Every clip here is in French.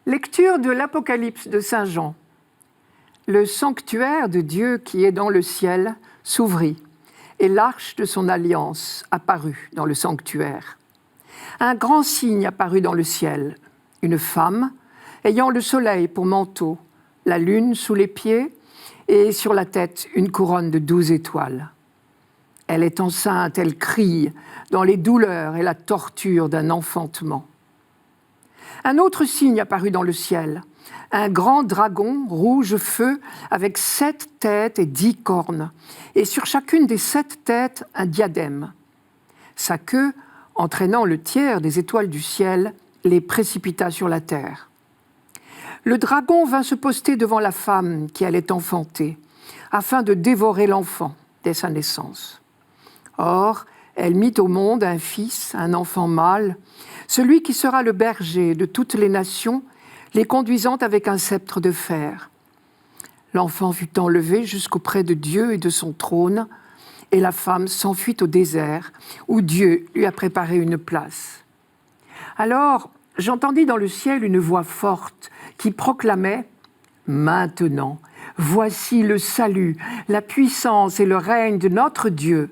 Lecture de l'Apocalypse de Saint Jean. Le sanctuaire de Dieu qui est dans le ciel s'ouvrit, et l'arche de son alliance apparut dans le sanctuaire. Un grand signe apparut dans le ciel, une femme ayant le soleil pour manteau, la lune sous les pieds et sur la tête une couronne de 12 étoiles. Elle est enceinte, elle crie dans les douleurs et la torture d'un enfantement. Un autre signe apparut dans le ciel, un grand dragon rouge feu avec 7 têtes et 10 cornes, et sur chacune des 7 têtes un diadème. Sa queue, entraînant le tiers des étoiles du ciel, les précipita sur la terre. Le dragon vint se poster devant la femme qui allait enfanter, afin de dévorer l'enfant dès sa naissance. Or, elle mit au monde un fils, un enfant mâle, celui qui sera le berger de toutes les nations, les conduisant avec un sceptre de fer. L'enfant fut enlevé jusqu'auprès de Dieu et de son trône, et la femme s'enfuit au désert, où Dieu lui a préparé une place. Alors, j'entendis dans le ciel une voix forte qui proclamait « Maintenant, voici le salut, la puissance et le règne de notre Dieu.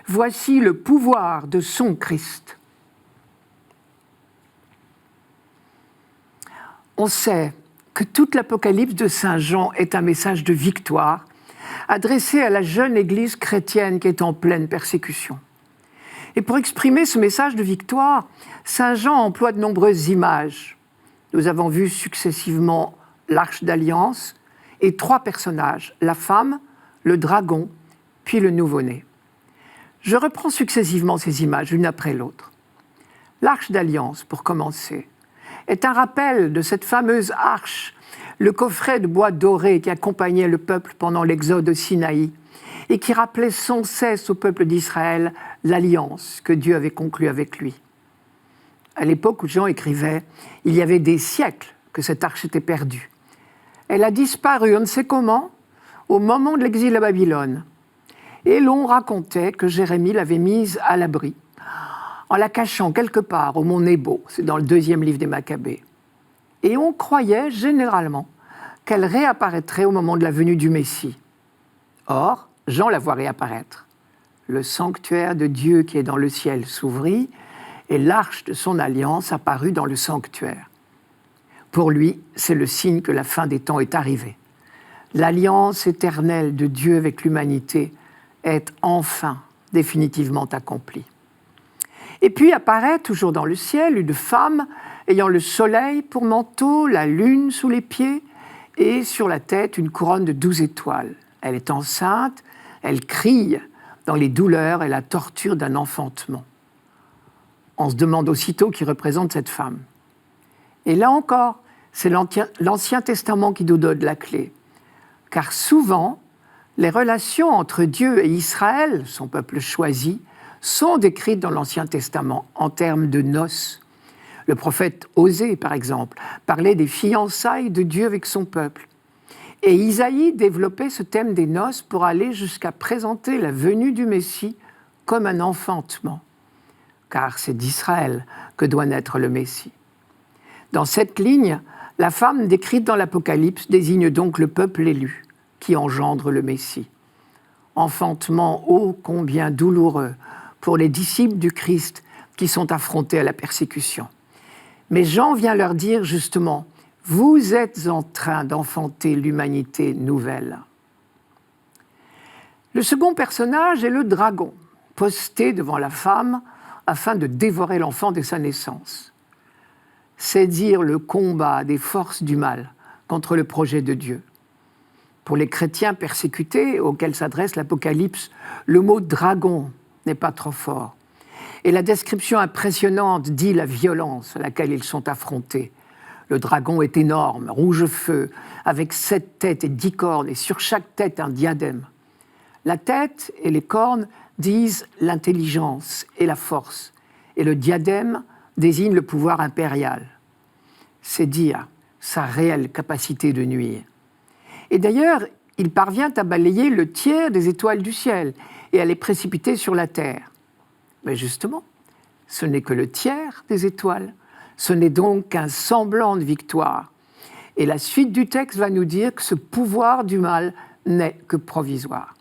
Voici le pouvoir de son Christ. » On sait que toute l'Apocalypse de Saint Jean est un message de victoire adressé à la jeune Église chrétienne qui est en pleine persécution. Et pour exprimer ce message de victoire, Saint Jean emploie de nombreuses images. Nous avons vu successivement l'Arche d'Alliance et 3 personnages, la femme, le dragon, puis le nouveau-né. Je reprends successivement ces images, l'une après l'autre. L'Arche d'Alliance, pour commencer, est un rappel de cette fameuse arche, le coffret de bois doré qui accompagnait le peuple pendant l'exode au Sinaï et qui rappelait sans cesse au peuple d'Israël l'alliance que Dieu avait conclue avec lui. À l'époque où Jean écrivait, il y avait des siècles que cette arche était perdue. Elle a disparu, on ne sait comment, au moment de l'exil à Babylone. Et l'on racontait que Jérémie l'avait mise à l'abri, en la cachant quelque part au mont Nébo, c'est dans le 2e livre des Maccabées. Et on croyait généralement qu'elle réapparaîtrait au moment de la venue du Messie. Or, Jean la voit réapparaître. Le sanctuaire de Dieu qui est dans le ciel s'ouvrit, et l'arche de son alliance apparut dans le sanctuaire. Pour lui, c'est le signe que la fin des temps est arrivée. L'alliance éternelle de Dieu avec l'humanité est enfin définitivement accomplie. Et puis apparaît, toujours dans le ciel, une femme ayant le soleil pour manteau, la lune sous les pieds, et sur la tête une couronne de 12 étoiles. Elle est enceinte, elle crie dans les douleurs et la torture d'un enfantement. On se demande aussitôt qui représente cette femme. Et là encore, c'est l'Ancien Testament qui nous donne la clé. Car souvent, les relations entre Dieu et Israël, son peuple choisi, sont décrites dans l'Ancien Testament en termes de noces. Le prophète Osée, par exemple, parlait des fiançailles de Dieu avec son peuple. Et Isaïe développait ce thème des noces pour aller jusqu'à présenter la venue du Messie comme un enfantement. Car c'est d'Israël que doit naître le Messie. Dans cette ligne, la femme décrite dans l'Apocalypse désigne donc le peuple élu qui engendre le Messie. Enfantement ô combien douloureux pour les disciples du Christ qui sont affrontés à la persécution. Mais Jean vient leur dire justement, vous êtes en train d'enfanter l'humanité nouvelle. Le second personnage est le dragon, posté devant la femme afin de dévorer l'enfant dès sa naissance. C'est dire le combat des forces du mal contre le projet de Dieu. Pour les chrétiens persécutés auxquels s'adresse l'Apocalypse, le mot « dragon » n'est pas trop fort. Et la description impressionnante dit la violence à laquelle ils sont affrontés. Le dragon est énorme, rouge feu, avec 7 têtes et 10 cornes, et sur chaque tête un diadème. La tête et les cornes disent l'intelligence et la force, et le diadème désigne le pouvoir impérial. C'est dire sa réelle capacité de nuire. Et d'ailleurs, il parvient à balayer le tiers des étoiles du ciel et à les précipiter sur la terre. Mais justement, ce n'est que le tiers des étoiles. Ce n'est donc qu'un semblant de victoire. Et la suite du texte va nous dire que ce pouvoir du mal n'est que provisoire.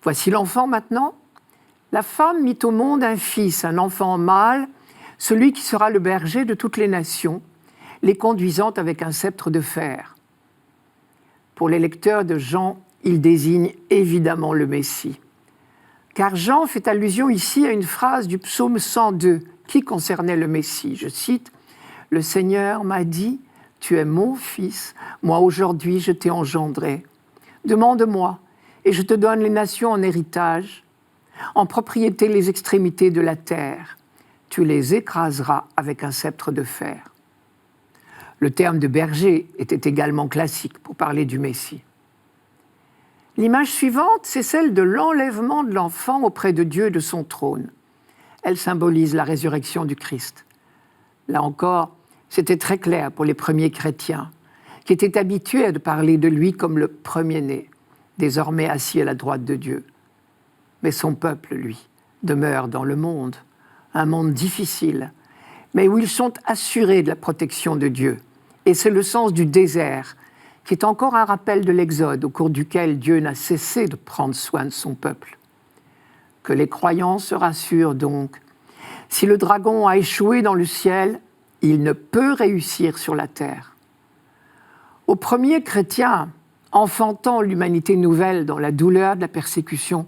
Voici l'enfant maintenant. La femme mit au monde un fils, un enfant mâle, celui qui sera le berger de toutes les nations, les conduisant avec un sceptre de fer. Pour les lecteurs de Jean, il désigne évidemment le Messie. Car Jean fait allusion ici à une phrase du psaume 102 qui concernait le Messie. Je cite « Le Seigneur m'a dit, tu es mon fils, moi aujourd'hui je t'ai engendré. Demande-moi, et je te donne les nations en héritage, en propriété les extrémités de la terre. Tu les écraseras avec un sceptre de fer. » Le terme de berger était également classique pour parler du Messie. L'image suivante, c'est celle de l'enlèvement de l'enfant auprès de Dieu et de son trône. Elle symbolise la résurrection du Christ. Là encore, c'était très clair pour les premiers chrétiens, qui étaient habitués à parler de lui comme le premier-né, désormais assis à la droite de Dieu. Mais son peuple, lui, demeure dans le monde, un monde difficile, mais où ils sont assurés de la protection de Dieu. Et c'est le sens du désert, qui est encore un rappel de l'Exode, au cours duquel Dieu n'a cessé de prendre soin de son peuple. Que les croyants se rassurent donc. Si le dragon a échoué dans le ciel, il ne peut réussir sur la terre. Aux premiers chrétiens, enfantant l'humanité nouvelle dans la douleur de la persécution,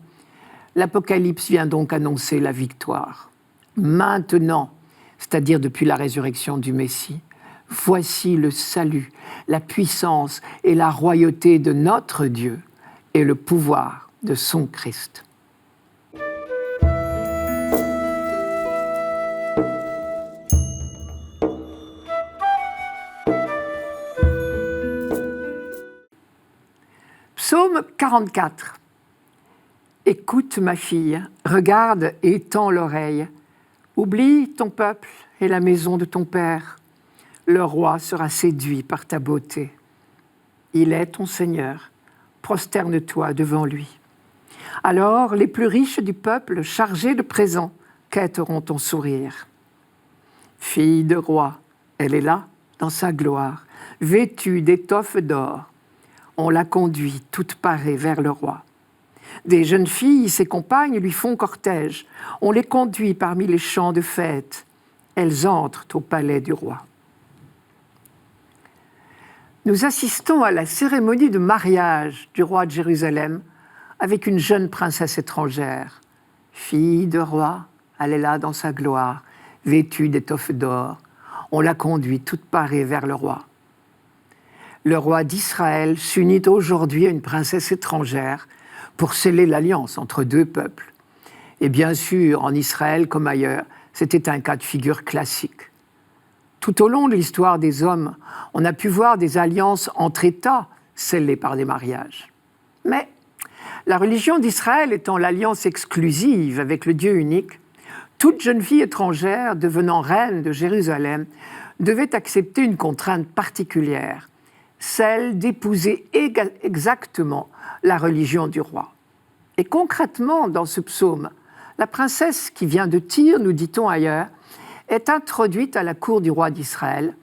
l'Apocalypse vient donc annoncer la victoire. Maintenant, c'est-à-dire depuis la résurrection du Messie, voici le salut, la puissance et la royauté de notre Dieu et le pouvoir de son Christ. Psaume 44. Écoute ma fille, regarde et tends l'oreille. Oublie ton peuple et la maison de ton père. Le roi sera séduit par ta beauté. Il est ton Seigneur, prosterne-toi devant lui. Alors les plus riches du peuple, chargés de présents, quêteront ton sourire. Fille de roi, elle est là, dans sa gloire, vêtue d'étoffes d'or. On la conduit toute parée vers le roi. Des jeunes filles, ses compagnes, lui font cortège. On les conduit parmi les champs de fête. Elles entrent au palais du roi. Nous assistons à la cérémonie de mariage du roi de Jérusalem avec une jeune princesse étrangère. Fille de roi, elle est là dans sa gloire, vêtue d'étoffes d'or. On la conduit toute parée vers le roi. Le roi d'Israël s'unit aujourd'hui à une princesse étrangère pour sceller l'alliance entre deux peuples. Et bien sûr, en Israël comme ailleurs, c'était un cas de figure classique. Tout au long de l'histoire des hommes, on a pu voir des alliances entre États scellées par des mariages. Mais la religion d'Israël étant l'alliance exclusive avec le Dieu unique, toute jeune fille étrangère devenant reine de Jérusalem devait accepter une contrainte particulière, celle d'épouser exactement la religion du roi. Et concrètement, dans ce psaume, la princesse qui vient de Tyr, nous dit-on ailleurs, est introduite à la cour du roi d'Israël.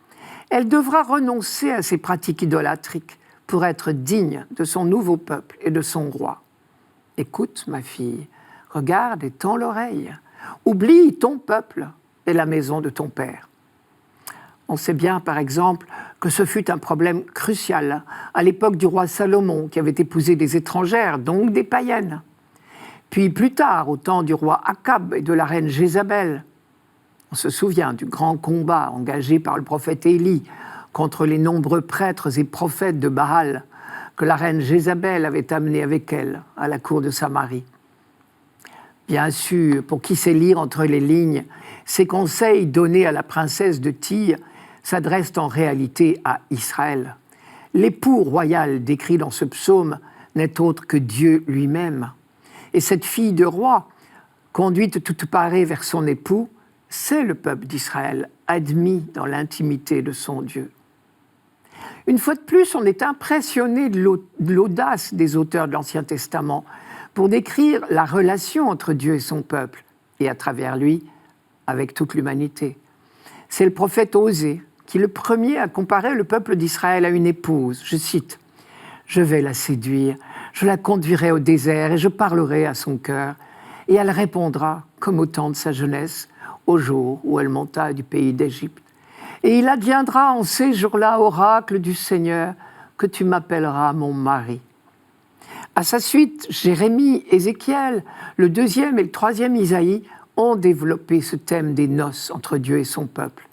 Elle devra renoncer à ses pratiques idolâtriques pour être digne de son nouveau peuple et de son roi. Écoute, ma fille, regarde et tends l'oreille. Oublie ton peuple et la maison de ton père. On sait bien, par exemple, que ce fut un problème crucial à l'époque du roi Salomon, qui avait épousé des étrangères, donc des païennes. Puis plus tard, au temps du roi Akab et de la reine Jézabel, on se souvient du grand combat engagé par le prophète Élie contre les nombreux prêtres et prophètes de Baal que la reine Jézabel avait amenés avec elle à la cour de Samarie. Bien sûr, pour qui sait lire entre les lignes, ces conseils donnés à la princesse de Tyr s'adressent en réalité à Israël. L'époux royal décrit dans ce psaume n'est autre que Dieu lui-même. Et cette fille de roi, conduite toute parée vers son époux, c'est le peuple d'Israël, admis dans l'intimité de son Dieu. Une fois de plus, on est impressionné de l'audace des auteurs de l'Ancien Testament pour décrire la relation entre Dieu et son peuple, et à travers lui, avec toute l'humanité. C'est le prophète Osée qui le premier a comparé le peuple d'Israël à une épouse. Je cite, « Je vais la séduire, je la conduirai au désert et je parlerai à son cœur. Et elle répondra, comme au temps de sa jeunesse, au jour où elle monta du pays d'Égypte. Et il adviendra en ces jours-là, oracle du Seigneur, que tu m'appelleras mon mari. » À sa suite, Jérémie, Ézéchiel, le 2e et le 3e Isaïe ont développé ce thème des noces entre Dieu et son peuple.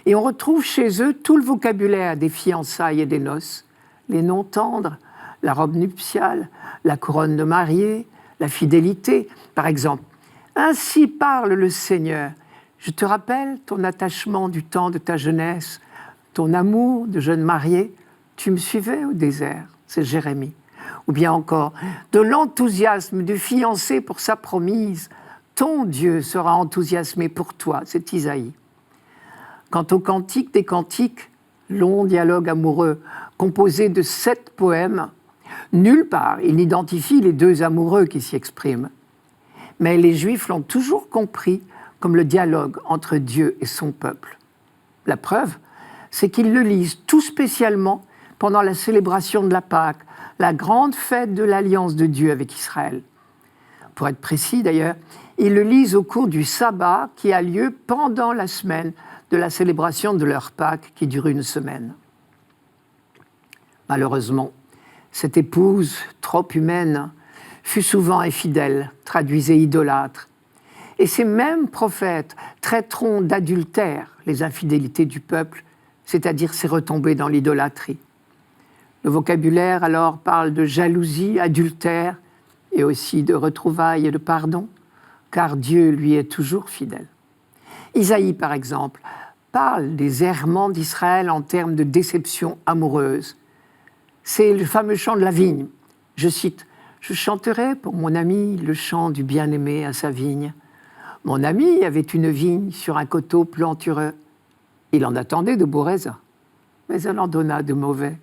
Et on retrouve chez eux tout le vocabulaire des fiançailles et des noces, les noms tendres, la robe nuptiale, la couronne de mariée, la fidélité, par exemple. « Ainsi parle le Seigneur. Je te rappelle ton attachement du temps de ta jeunesse, ton amour de jeune marié. Tu me suivais au désert. » C'est Jérémie. Ou bien encore, de l'enthousiasme du fiancé pour sa promise. Ton Dieu sera enthousiasmé pour toi. C'est Isaïe. Quant au Cantique des Cantiques, long dialogue amoureux composé de 7 poèmes, nulle part il n'identifie les 2 amoureux qui s'y expriment. Mais les Juifs l'ont toujours compris comme le dialogue entre Dieu et son peuple. La preuve, c'est qu'ils le lisent tout spécialement pendant la célébration de la Pâque, la grande fête de l'alliance de Dieu avec Israël. Pour être précis d'ailleurs, ils le lisent au cours du sabbat qui a lieu pendant la semaine de la célébration de leur Pâque qui dure une semaine. Malheureusement, cette épouse trop humaine fut souvent infidèle, traduisait idolâtre. Et ces mêmes prophètes traiteront d'adultère les infidélités du peuple, c'est-à-dire ses retombées dans l'idolâtrie. Le vocabulaire alors parle de jalousie, adultère, et aussi de retrouvailles et de pardon, car Dieu lui est toujours fidèle. Isaïe, par exemple, parle des errements d'Israël en termes de déception amoureuse. C'est le fameux chant de la vigne. Je cite, « Je chanterai pour mon ami le chant du bien-aimé à sa vigne. Mon ami avait une vigne sur un coteau plantureux. Il en attendait de beaux raisins, mais elle en donna de mauvais.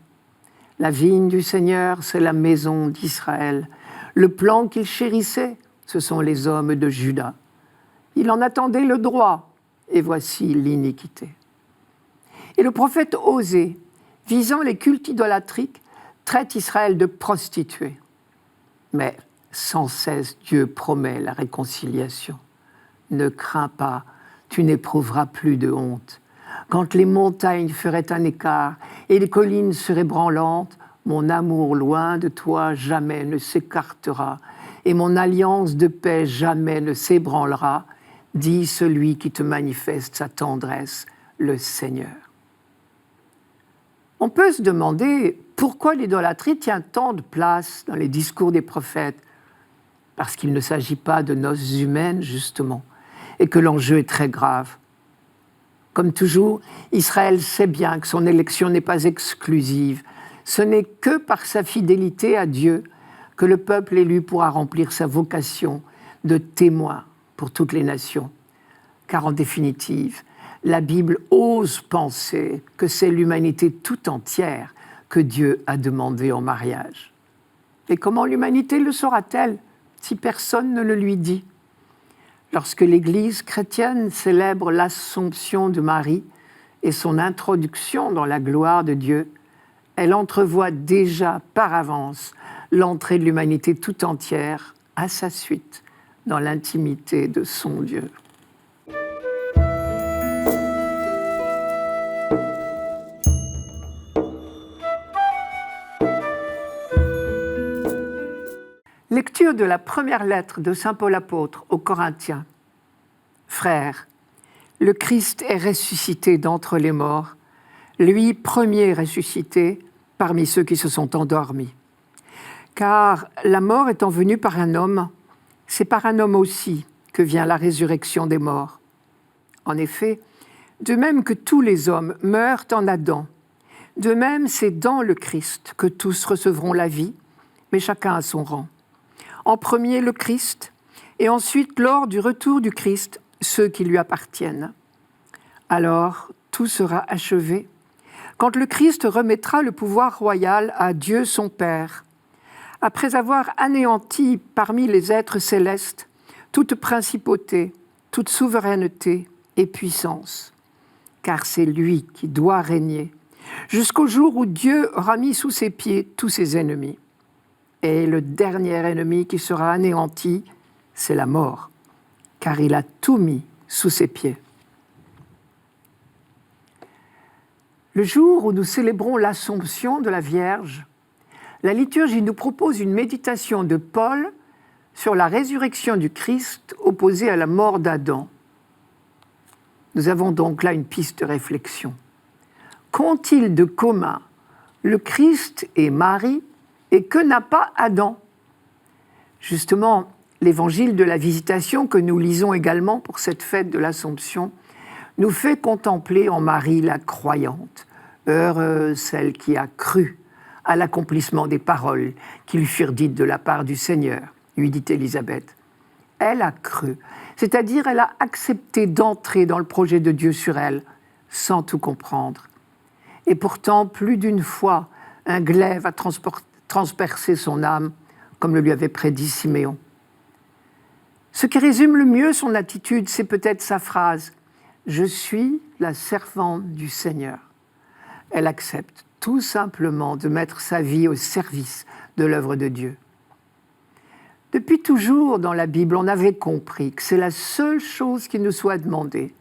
La vigne du Seigneur, c'est la maison d'Israël. Le plan qu'il chérissait, ce sont les hommes de Juda. Il en attendait le droit, et voici l'iniquité. » Et le prophète Osée, visant les cultes idolâtriques, traite Israël de prostituée. Mais sans cesse, Dieu promet la réconciliation. Ne crains pas, tu n'éprouveras plus de honte. Quand les montagnes feraient un écart et les collines seraient branlantes, mon amour loin de toi jamais ne s'écartera et mon alliance de paix jamais ne s'ébranlera, dit celui qui te manifeste sa tendresse, le Seigneur. On peut se demander pourquoi l'idolâtrie tient tant de place dans les discours des prophètes. Parce qu'il ne s'agit pas de noces humaines, justement, et que l'enjeu est très grave. Comme toujours, Israël sait bien que son élection n'est pas exclusive. Ce n'est que par sa fidélité à Dieu que le peuple élu pourra remplir sa vocation de témoin pour toutes les nations. Car en définitive, la Bible ose penser que c'est l'humanité tout entière que Dieu a demandé en mariage. Et comment l'humanité le saura-t-elle si personne ne le lui dit ? Lorsque l'Église chrétienne célèbre l'Assomption de Marie et son introduction dans la gloire de Dieu, elle entrevoit déjà par avance l'entrée de l'humanité tout entière à sa suite dans l'intimité de son Dieu. Lecture de la première lettre de saint Paul apôtre aux Corinthiens. Frères, le Christ est ressuscité d'entre les morts, lui premier ressuscité parmi ceux qui se sont endormis. Car la mort étant venue par un homme, c'est par un homme aussi que vient la résurrection des morts. En effet, de même que tous les hommes meurent en Adam, de même c'est dans le Christ que tous recevront la vie, mais chacun à son rang. En premier le Christ, et ensuite, lors du retour du Christ, ceux qui lui appartiennent. Alors, tout sera achevé, quand le Christ remettra le pouvoir royal à Dieu son Père, après avoir anéanti parmi les êtres célestes toute principauté, toute souveraineté et puissance. car c'est lui qui doit régner, jusqu'au jour où Dieu aura mis sous ses pieds tous ses ennemis. Et le dernier ennemi qui sera anéanti, c'est la mort, car il a tout mis sous ses pieds. Le jour où nous célébrons l'Assomption de la Vierge, la liturgie nous propose une méditation de Paul sur la résurrection du Christ opposée à la mort d'Adam. Nous avons donc là une piste de réflexion. Qu'ont-ils de commun le Christ et Marie, et que n'a pas Adam? Justement, l'évangile de la Visitation que nous lisons également pour cette fête de l'Assomption nous fait contempler en Marie la croyante, heureuse celle qui a cru à l'accomplissement des paroles qui lui furent dites de la part du Seigneur, lui dit Élisabeth. Elle a cru, c'est-à-dire elle a accepté d'entrer dans le projet de Dieu sur elle, sans tout comprendre. Et pourtant, plus d'une fois, un glaive a transpercé son âme, comme le lui avait prédit Siméon. Ce qui résume le mieux son attitude, c'est peut-être sa phrase « Je suis la servante du Seigneur ». Elle accepte tout simplement de mettre sa vie au service de l'œuvre de Dieu. Depuis toujours, dans la Bible, on avait compris que c'est la seule chose qui nous soit demandée,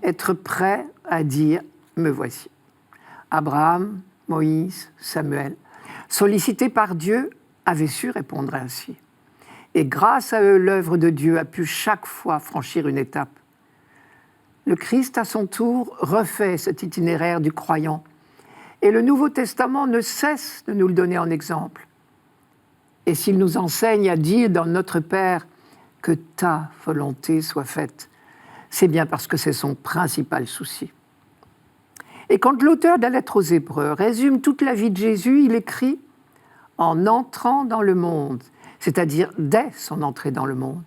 être prêt à dire « me voici ». Abraham, Moïse, Samuel, sollicités par Dieu, avaient su répondre ainsi. Et grâce à eux, l'œuvre de Dieu a pu chaque fois franchir une étape. Le Christ, à son tour, refait cet itinéraire du croyant. Et le Nouveau Testament ne cesse de nous le donner en exemple. Et s'il nous enseigne à dire dans notre Père que ta volonté soit faite, c'est bien parce que c'est son principal souci. Et quand l'auteur de la lettre aux Hébreux résume toute la vie de Jésus, il écrit « En entrant dans le monde », c'est-à-dire dès son entrée dans le monde,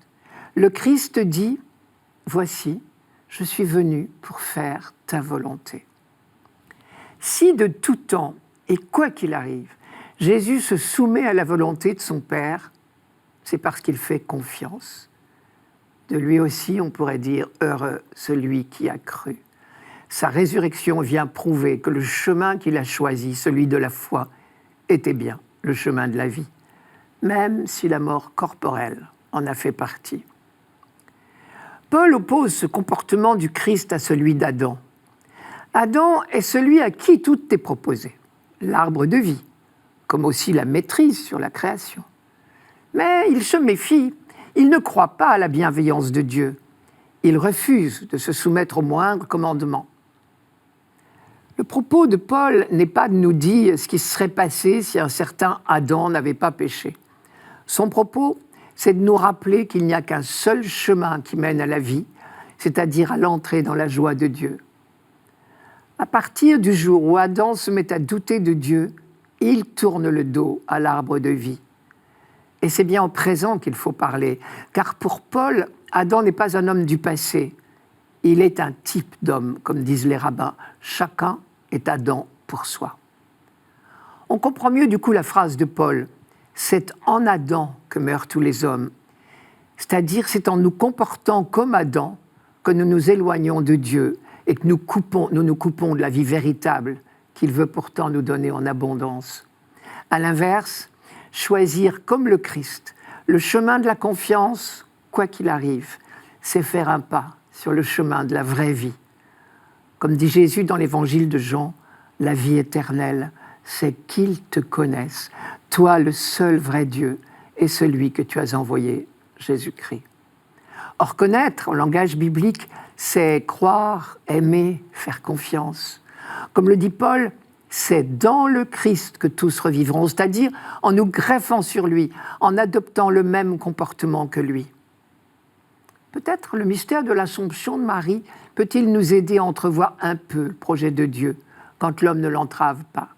le Christ dit « Voici, je suis venu pour faire ta volonté ». Si de tout temps, et quoi qu'il arrive, Jésus se soumet à la volonté de son Père, c'est parce qu'il fait confiance. De lui aussi, on pourrait dire « heureux celui qui a cru ». Sa résurrection vient prouver que le chemin qu'il a choisi, celui de la foi, était bien le chemin de la vie, même si la mort corporelle en a fait partie. Paul oppose ce comportement du Christ à celui d'Adam. Adam est celui à qui tout est proposé, l'arbre de vie, comme aussi la maîtrise sur la création. Mais il se méfie, il ne croit pas à la bienveillance de Dieu. Il refuse de se soumettre au moindre commandement. Le propos de Paul n'est pas de nous dire ce qui se serait passé si un certain Adam n'avait pas péché. Son propos, c'est de nous rappeler qu'il n'y a qu'un seul chemin qui mène à la vie, c'est-à-dire à l'entrée dans la joie de Dieu. À partir du jour où Adam se met à douter de Dieu, il tourne le dos à l'arbre de vie. Et c'est bien au présent qu'il faut parler, car pour Paul, Adam n'est pas un homme du passé. Il est un type d'homme, comme disent les rabbins. Chacun est Adam pour soi. On comprend mieux du coup la phrase de Paul. C'est en Adam que meurent tous les hommes. C'est-à-dire, c'est en nous comportant comme Adam que nous nous éloignons de Dieu et que nous nous coupons de la vie véritable qu'il veut pourtant nous donner en abondance. À l'inverse, choisir comme le Christ le chemin de la confiance, quoi qu'il arrive, c'est faire un pas sur le chemin de la vraie vie. Comme dit Jésus dans l'évangile de Jean, la vie éternelle, c'est qu'ils te connaissent, toi le seul vrai Dieu et celui que tu as envoyé, Jésus-Christ. Or, connaître, en langage biblique, c'est croire, aimer, faire confiance. Comme le dit Paul, c'est dans le Christ que tous revivront, c'est-à-dire en nous greffant sur lui, en adoptant le même comportement que lui. Peut-être le mystère de l'Assomption de Marie peut-il nous aider à entrevoir un peu le projet de Dieu quand l'homme ne l'entrave pas.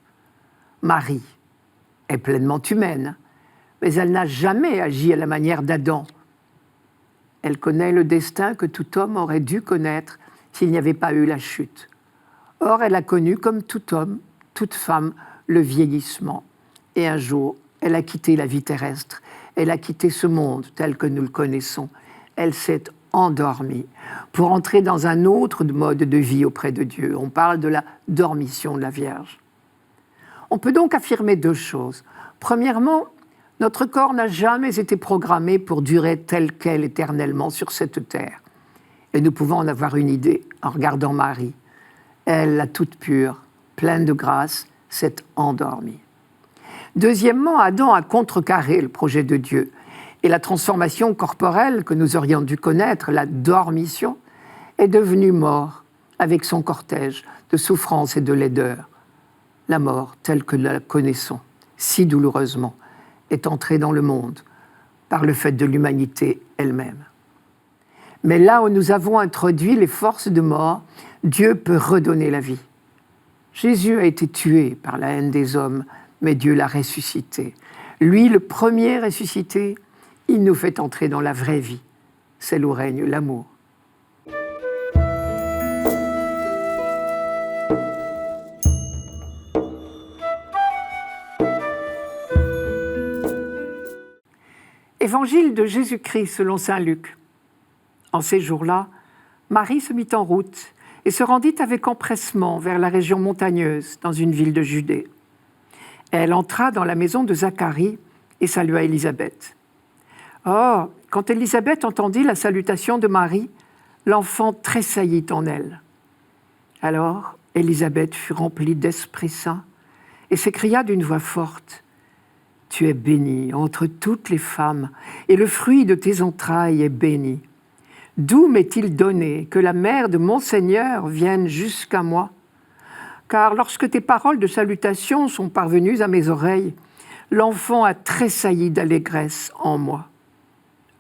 Marie est pleinement humaine, mais elle n'a jamais agi à la manière d'Adam. Elle connaît le destin que tout homme aurait dû connaître s'il n'y avait pas eu la chute. Or, elle a connu, comme tout homme, toute femme, le vieillissement. Et un jour, elle a quitté la vie terrestre. Elle a quitté ce monde tel que nous le connaissons. Elle s'est endormi pour entrer dans un autre mode de vie auprès de Dieu. On parle de la dormition de la Vierge. On peut donc affirmer deux choses. Premièrement, notre corps n'a jamais été programmé pour durer tel quel éternellement sur cette terre. Et nous pouvons en avoir une idée en regardant Marie. Elle, la toute pure, pleine de grâce, s'est endormie. Deuxièmement, Adam a contrecarré le projet de Dieu. Et la transformation corporelle que nous aurions dû connaître, la dormition, est devenue mort avec son cortège de souffrance et de laideur. La mort, telle que nous la connaissons, si douloureusement, est entrée dans le monde par le fait de l'humanité elle-même. Mais là où nous avons introduit les forces de mort, Dieu peut redonner la vie. Jésus a été tué par la haine des hommes, mais Dieu l'a ressuscité. Lui, le premier ressuscité, il nous fait entrer dans la vraie vie, celle où règne l'amour. Évangile de Jésus-Christ selon saint Luc. En ces jours-là, Marie se mit en route et se rendit avec empressement vers la région montagneuse, dans une ville de Judée. Elle entra dans la maison de Zacharie et salua Élisabeth. Or, quand Élisabeth entendit la salutation de Marie, l'enfant tressaillit en elle. Alors, Élisabeth fut remplie d'Esprit Saint et s'écria d'une voix forte : « Tu es bénie entre toutes les femmes, et le fruit de tes entrailles est béni. D'où m'est-il donné que la mère de mon Seigneur vienne jusqu'à moi ? Car lorsque tes paroles de salutation sont parvenues à mes oreilles, l'enfant a tressailli d'allégresse en moi.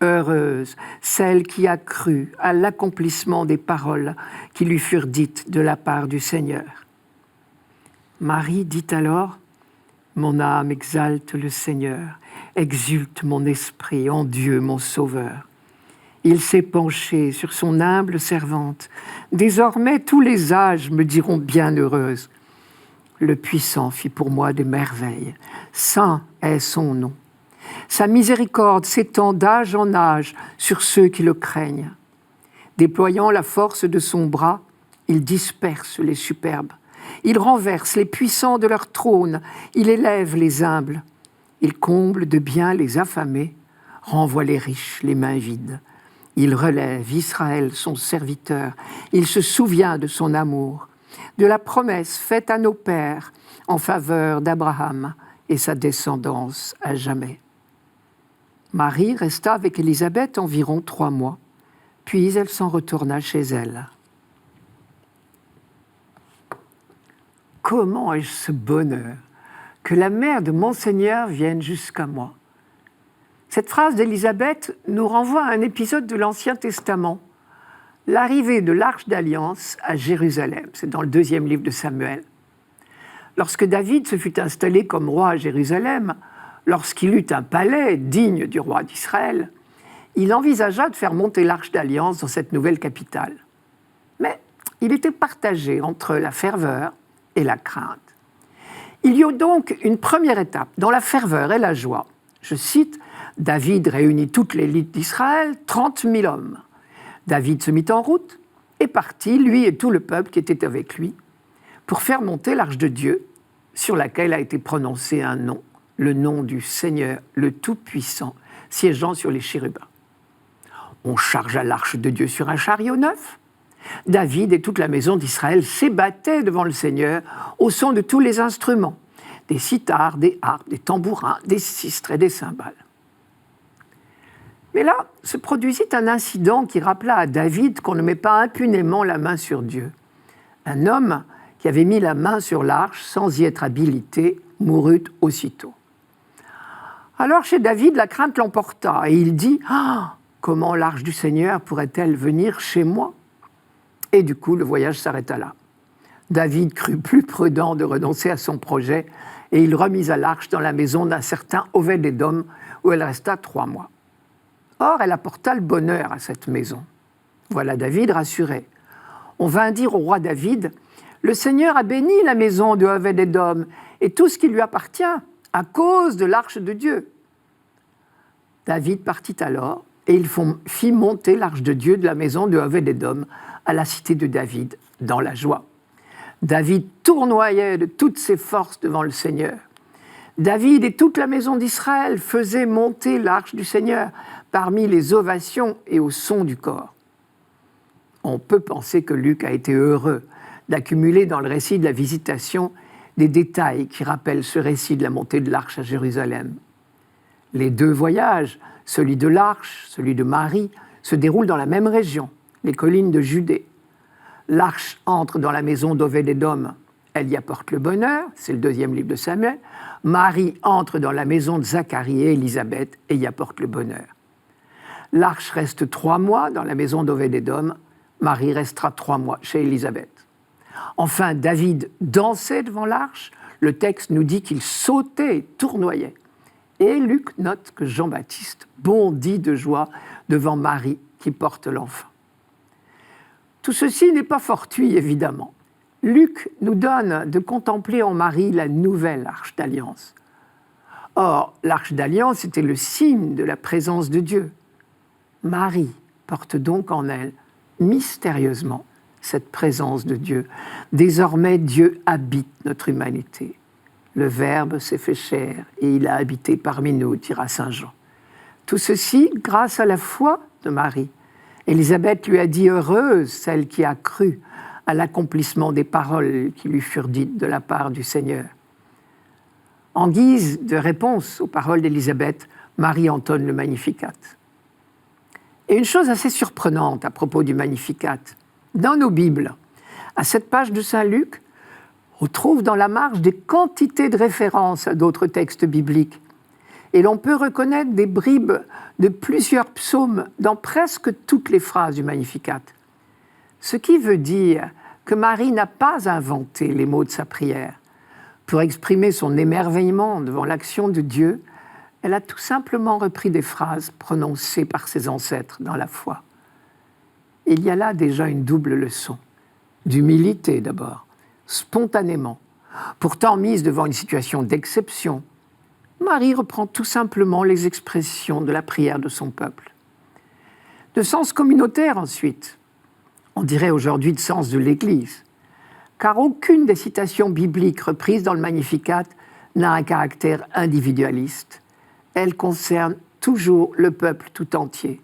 Heureuse celle qui a cru à l'accomplissement des paroles qui lui furent dites de la part du Seigneur. » Marie dit alors : « Mon âme exalte le Seigneur, exulte mon esprit en Dieu mon Sauveur. Il s'est penché sur son humble servante. Désormais, tous les âges me diront bienheureuse. Le Puissant fit pour moi des merveilles. Saint est son nom. Sa miséricorde s'étend d'âge en âge sur ceux qui le craignent. Déployant la force de son bras, il disperse les superbes. Il renverse les puissants de leur trône. Il élève les humbles. Il comble de biens les affamés, renvoie les riches les mains vides. Il relève Israël, son serviteur. Il se souvient de son amour, de la promesse faite à nos pères en faveur d'Abraham et sa descendance à jamais. » Marie resta avec Élisabeth environ 3 mois, puis elle s'en retourna chez elle. Comment ai-je ce bonheur que la mère de mon Seigneur vienne jusqu'à moi ? Cette phrase d'Élisabeth nous renvoie à un épisode de l'Ancien Testament, l'arrivée de l'Arche d'Alliance à Jérusalem. C'est dans le 2e livre de Samuel. Lorsque David se fut installé comme roi à Jérusalem, lorsqu'il eut un palais digne du roi d'Israël, il envisagea de faire monter l'Arche d'Alliance dans cette nouvelle capitale. Mais il était partagé entre la ferveur et la crainte. Il y eut donc une première étape dans la ferveur et la joie. Je cite, « David réunit toute l'élite d'Israël, 30 000 hommes. David se mit en route et partit, lui et tout le peuple qui était avec lui, pour faire monter l'arche de Dieu, sur laquelle a été prononcé un nom, le nom du Seigneur, le Tout-Puissant, siégeant sur les chérubins. On chargea l'arche de Dieu sur un chariot neuf. David et toute la maison d'Israël s'ébattaient devant le Seigneur au son de tous les instruments, des cithars, des harpes, des tambourins, des sistres et des cymbales. Mais là, se produisit un incident qui rappela à David qu'on ne met pas impunément la main sur Dieu. Un homme qui avait mis la main sur l'arche sans y être habilité mourut aussitôt. Alors chez David, la crainte l'emporta et il dit « Ah, comment l'arche du Seigneur pourrait-elle venir chez moi ?» Et du coup, le voyage s'arrêta là. David crut plus prudent de renoncer à son projet et il remit à l'arche dans la maison d'un certain Obed-Édom où elle resta 3 mois. Or, elle apporta le bonheur à cette maison. Voilà David rassuré. On vint dire au roi David « Le Seigneur a béni la maison de Obed-Édom et tout ce qui lui appartient à cause de l'arche de Dieu. » David partit alors et il fit monter l'arche de Dieu de la maison de Obed-Édom à la cité de David, dans la joie. David tournoyait de toutes ses forces devant le Seigneur. David et toute la maison d'Israël faisaient monter l'arche du Seigneur parmi les ovations et au son du cor. On peut penser que Luc a été heureux d'accumuler dans le récit de la visitation des détails qui rappellent ce récit de la montée de l'arche à Jérusalem. Les deux voyages, celui de l'arche, celui de Marie, se déroulent dans la même région, les collines de Judée. L'arche entre dans la maison d'Obed-Édom, elle y apporte le bonheur, c'est le 2e livre de Samuel. Marie entre dans la maison de Zacharie et Élisabeth et y apporte le bonheur. L'arche reste 3 mois dans la maison d'Obed-Édom, Marie restera 3 mois chez Élisabeth. Enfin, David dansait devant l'arche, le texte nous dit qu'il sautait et tournoyait. Et Luc note que Jean-Baptiste bondit de joie devant Marie qui porte l'enfant. Tout ceci n'est pas fortuit, évidemment. Luc nous donne de contempler en Marie la nouvelle arche d'alliance. Or, l'arche d'alliance était le signe de la présence de Dieu. Marie porte donc en elle, mystérieusement, cette présence de Dieu. Désormais, Dieu habite notre humanité. Le Verbe s'est fait chair et il a habité parmi nous, dira saint Jean. Tout ceci grâce à la foi de Marie. Élisabeth lui a dit « Heureuse celle qui a cru à l'accomplissement des paroles qui lui furent dites de la part du Seigneur. » En guise de réponse aux paroles d'Élisabeth, Marie entonne le Magnificat. Et une chose assez surprenante à propos du Magnificat, dans nos Bibles, à cette page de saint Luc, on trouve dans la marge des quantités de références à d'autres textes bibliques. Et l'on peut reconnaître des bribes de plusieurs psaumes dans presque toutes les phrases du Magnificat. Ce qui veut dire que Marie n'a pas inventé les mots de sa prière. Pour exprimer son émerveillement devant l'action de Dieu, elle a tout simplement repris des phrases prononcées par ses ancêtres dans la foi. Il y a là déjà une double leçon. D'humilité d'abord, spontanément. Pourtant mise devant une situation d'exception, Marie reprend tout simplement les expressions de la prière de son peuple. De sens communautaire ensuite, on dirait aujourd'hui de sens de l'Église, car aucune des citations bibliques reprises dans le Magnificat n'a un caractère individualiste. Elle concerne toujours le peuple tout entier.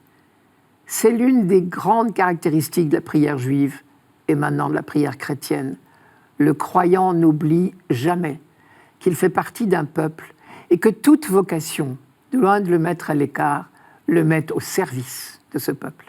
C'est l'une des grandes caractéristiques de la prière juive et maintenant de la prière chrétienne. Le croyant n'oublie jamais qu'il fait partie d'un peuple et que toute vocation, loin de le mettre à l'écart, le met au service de ce peuple.